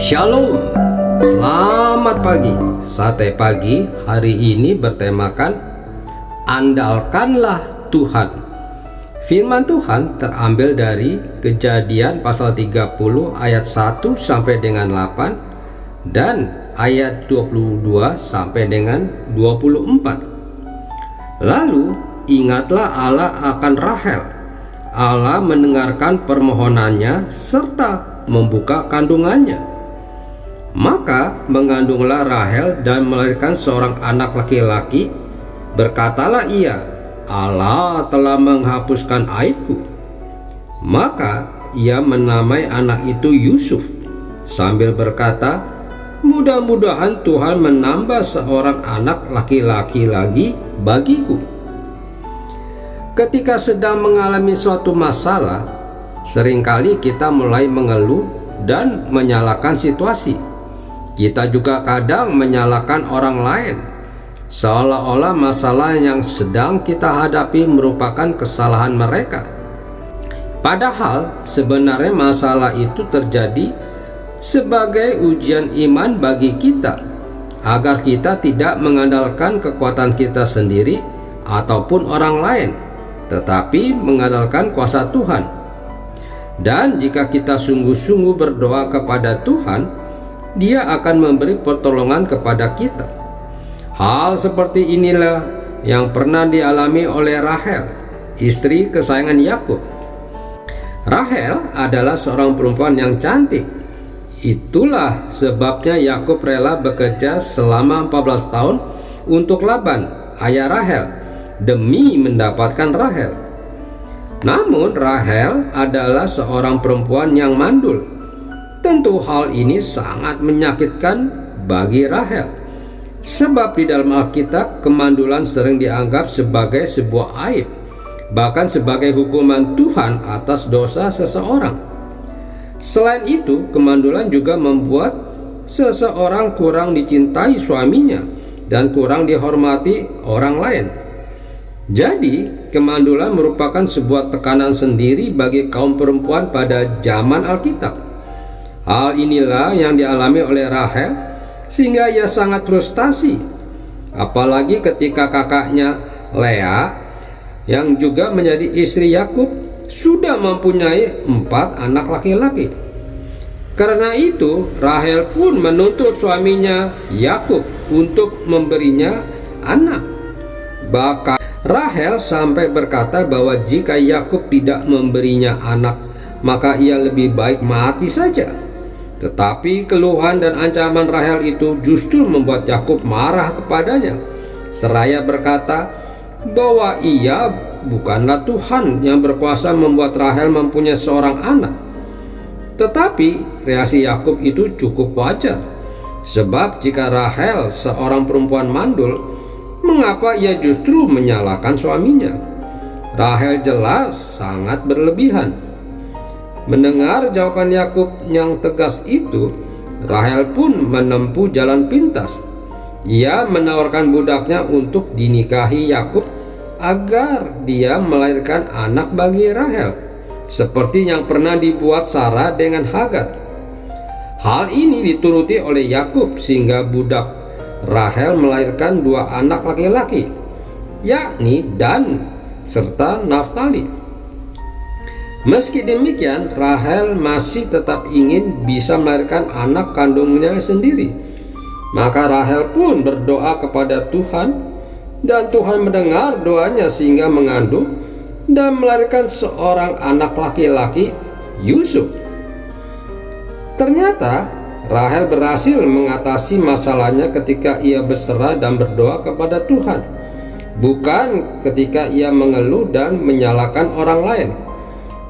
Shalom, selamat pagi. Sate pagi hari ini bertemakan andalkanlah Tuhan. Firman Tuhan terambil dari Kejadian pasal 30 ayat 1 sampai dengan 8 dan ayat 22 sampai dengan 24. Lalu ingatlah Allah akan Rahel. Allah mendengarkan permohonannya serta membuka kandungannya. Maka mengandunglah Rahel dan melahirkan seorang anak laki-laki. Berkatalah ia, Allah telah menghapuskan aibku. Maka ia menamai anak itu Yusuf, sambil berkata, mudah-mudahan Tuhan menambah seorang anak laki-laki lagi bagiku. Ketika sedang mengalami suatu masalah, seringkali kita mulai mengeluh dan menyalahkan situasi. Kita juga kadang menyalahkan orang lain, seolah-olah masalah yang sedang kita hadapi merupakan kesalahan mereka. Padahal sebenarnya masalah itu terjadi sebagai ujian iman bagi kita, agar kita tidak mengandalkan kekuatan kita sendiri ataupun orang lain, tetapi mengandalkan kuasa Tuhan. Dan jika kita sungguh-sungguh berdoa kepada Tuhan, Dia akan memberi pertolongan kepada kita. Hal seperti inilah yang pernah dialami oleh Rahel, istri kesayangan Yakub. Rahel adalah seorang perempuan yang cantik. Itulah sebabnya Yakub rela bekerja selama 14 tahun untuk Laban, ayah Rahel, demi mendapatkan Rahel. Namun Rahel adalah seorang perempuan yang mandul. Tentu hal ini sangat menyakitkan bagi Rahel, sebab di dalam Alkitab kemandulan sering dianggap sebagai sebuah aib, bahkan sebagai hukuman Tuhan atas dosa seseorang. Selain itu, kemandulan juga membuat seseorang kurang dicintai suaminya dan kurang dihormati orang lain. Jadi, kemandulan merupakan sebuah tekanan sendiri bagi kaum perempuan pada zaman Alkitab. Hal inilah yang dialami oleh Rahel, sehingga ia sangat frustasi. Apalagi ketika kakaknya Lea, yang juga menjadi istri Yakub, sudah mempunyai 4 anak laki-laki. Karena itu, Rahel pun menuntut suaminya Yakub untuk memberinya anak. Bahkan Rahel sampai berkata bahwa jika Yakub tidak memberinya anak, maka ia lebih baik mati saja. Tetapi keluhan dan ancaman Rahel itu justru membuat Yakub marah kepadanya, seraya berkata bahwa ia bukanlah Tuhan yang berkuasa membuat Rahel mempunyai seorang anak. Tetapi reaksi Yakub itu cukup wajar, sebab jika Rahel seorang perempuan mandul, mengapa ia justru menyalahkan suaminya? Rahel jelas sangat berlebihan. Mendengar jawaban Yakub yang tegas itu, Rahel pun menempuh jalan pintas. Ia menawarkan budaknya untuk dinikahi Yakub agar dia melahirkan anak bagi Rahel, seperti yang pernah dibuat Sarah dengan Hagar. Hal ini dituruti oleh Yakub sehingga budak Rahel melahirkan 2 anak laki-laki, yakni Dan serta Naftali. Meski demikian, Rahel masih tetap ingin bisa melahirkan anak kandungnya sendiri. Maka Rahel pun berdoa kepada Tuhan, dan Tuhan mendengar doanya sehingga mengandung dan melahirkan seorang anak laki-laki, Yusuf. Ternyata Rahel berhasil mengatasi masalahnya ketika ia berserah dan berdoa kepada Tuhan, bukan ketika ia mengeluh dan menyalahkan orang lain.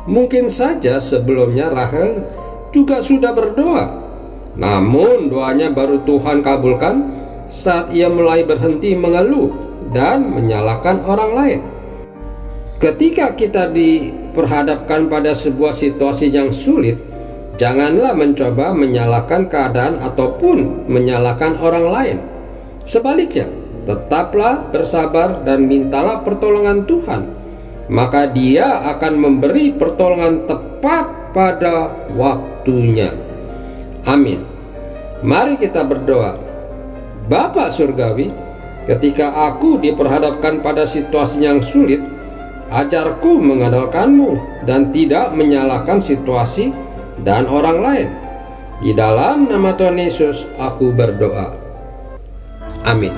Mungkin saja sebelumnya Rahel juga sudah berdoa, namun doanya baru Tuhan kabulkan saat ia mulai berhenti mengeluh dan menyalahkan orang lain. Ketika kita diperhadapkan pada sebuah situasi yang sulit, janganlah mencoba menyalahkan keadaan ataupun menyalahkan orang lain. Sebaliknya, tetaplah bersabar dan mintalah pertolongan Tuhan. Maka Dia akan memberi pertolongan tepat pada waktunya. Amin. Mari kita berdoa. Bapa Surgawi, ketika aku diperhadapkan pada situasi yang sulit, ajarku mengandalkan-Mu dan tidak menyalahkan situasi dan orang lain. Di dalam nama Tuhan Yesus aku berdoa. Amin.